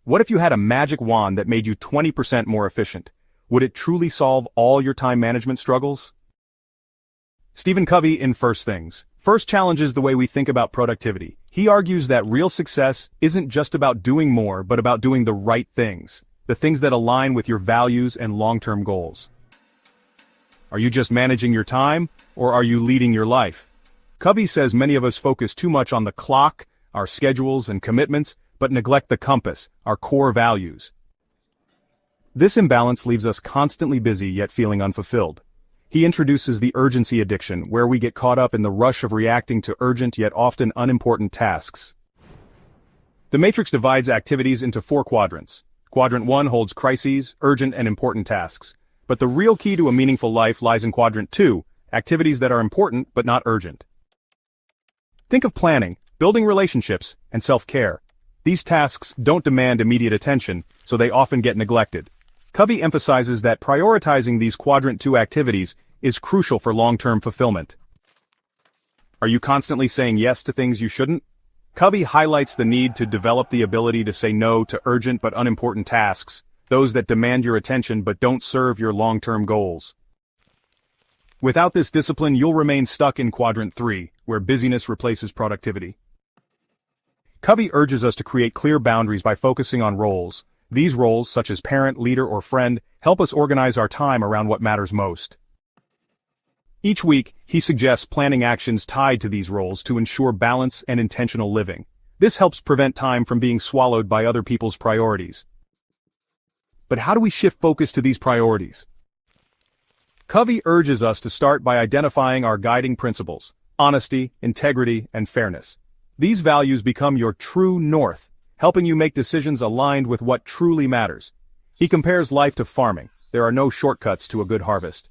What if you had a magic wand that made you 20% more efficient? Would it truly solve all your time management struggles? Stephen Covey in First Things First challenges the way we think about productivity. He argues that real success isn't just about doing more, but about doing the right things, the things that align with your values and long-term goals. Are you just managing your time, or are you leading your life? Covey says many of us focus too much on the clock, our schedules and commitments, but neglect the compass, our core values. This imbalance leaves us constantly busy yet feeling unfulfilled. He introduces the urgency addiction, where we get caught up in the rush of reacting to urgent yet often unimportant tasks. The matrix divides activities into 4 quadrants. Quadrant 1 holds crises, urgent and important tasks. But the real key to a meaningful life lies in Quadrant 2, activities that are important but not urgent. Think of planning, building relationships, and self-care. These tasks don't demand immediate attention, so they often get neglected. Covey emphasizes that prioritizing these Quadrant 2 activities is crucial for long-term fulfillment. Are you constantly saying yes to things you shouldn't? Covey highlights the need to develop the ability to say no to urgent but unimportant tasks, those that demand your attention but don't serve your long-term goals. Without this discipline, you'll remain stuck in Quadrant 3, where busyness replaces productivity. Covey urges us to create clear boundaries by focusing on roles. These roles, such as parent, leader, or friend, help us organize our time around what matters most. Each week, he suggests planning actions tied to these roles to ensure balance and intentional living. This helps prevent time from being swallowed by other people's priorities. But how do we shift focus to these priorities? Covey urges us to start by identifying our guiding principles: honesty, integrity, and fairness. These values become your true north, helping you make decisions aligned with what truly matters. He compares life to farming. There are no shortcuts to a good harvest.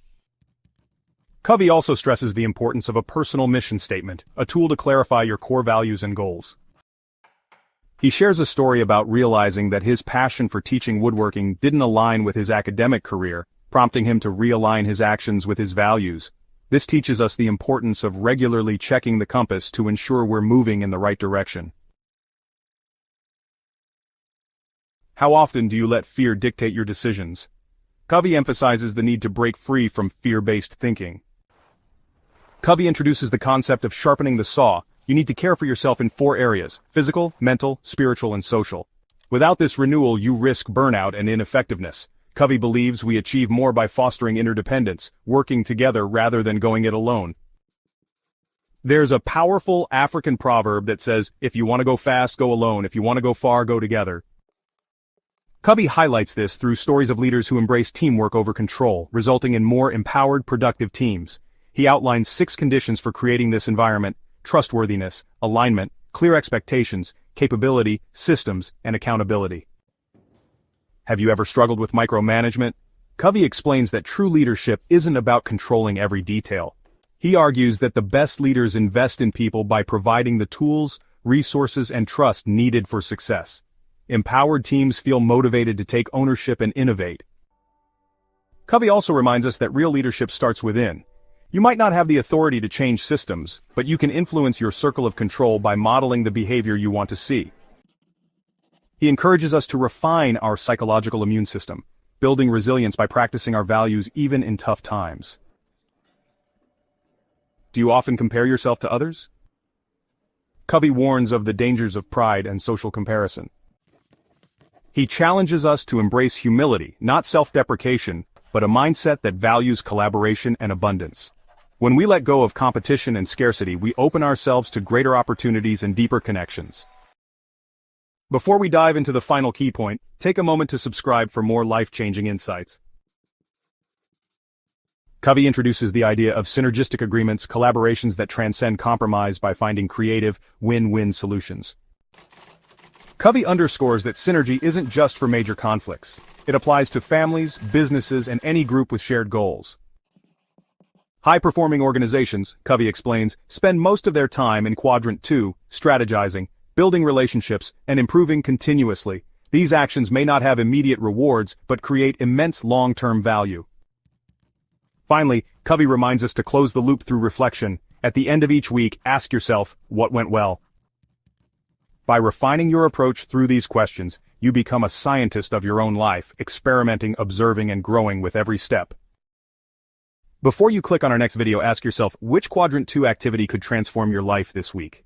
Covey also stresses the importance of a personal mission statement, a tool to clarify your core values and goals. He shares a story about realizing that his passion for teaching woodworking didn't align with his academic career, prompting him to realign his actions with his values. This teaches us the importance of regularly checking the compass to ensure we're moving in the right direction. How often do you let fear dictate your decisions? Covey emphasizes the need to break free from fear-based thinking. Covey introduces the concept of sharpening the saw. You need to care for yourself in 4 areas: physical, mental, spiritual, and social. Without this renewal, you risk burnout and ineffectiveness. Covey believes we achieve more by fostering interdependence, working together rather than going it alone. There's a powerful African proverb that says, if you want to go fast, go alone. If you want to go far, go together. Covey highlights this through stories of leaders who embrace teamwork over control, resulting in more empowered, productive teams. He outlines 6 conditions for creating this environment: trustworthiness, alignment, clear expectations, capability, systems, and accountability. Have you ever struggled with micromanagement? Covey explains that true leadership isn't about controlling every detail. He argues that the best leaders invest in people by providing the tools, resources, and trust needed for success. Empowered teams feel motivated to take ownership and innovate. Covey also reminds us that real leadership starts within. You might not have the authority to change systems, but you can influence your circle of control by modeling the behavior you want to see. He encourages us to refine our psychological immune system, building resilience by practicing our values even in tough times. Do you often compare yourself to others? Covey warns of the dangers of pride and social comparison. He challenges us to embrace humility, not self-deprecation, but a mindset that values collaboration and abundance. When we let go of competition and scarcity, we open ourselves to greater opportunities and deeper connections. Before we dive into the final key point, take a moment to subscribe for more life-changing insights. Covey introduces the idea of synergistic agreements, collaborations that transcend compromise by finding creative, win-win solutions. Covey underscores that synergy isn't just for major conflicts. It applies to families, businesses, and any group with shared goals. High-performing organizations, Covey explains, spend most of their time in Quadrant 2, strategizing, building relationships, and improving continuously. These actions may not have immediate rewards, but create immense long-term value. Finally, Covey reminds us to close the loop through reflection. At the end of each week, ask yourself, what went well? By refining your approach through these questions, you become a scientist of your own life, experimenting, observing, and growing with every step. Before you click on our next video, ask yourself, which Quadrant 2 activity could transform your life this week?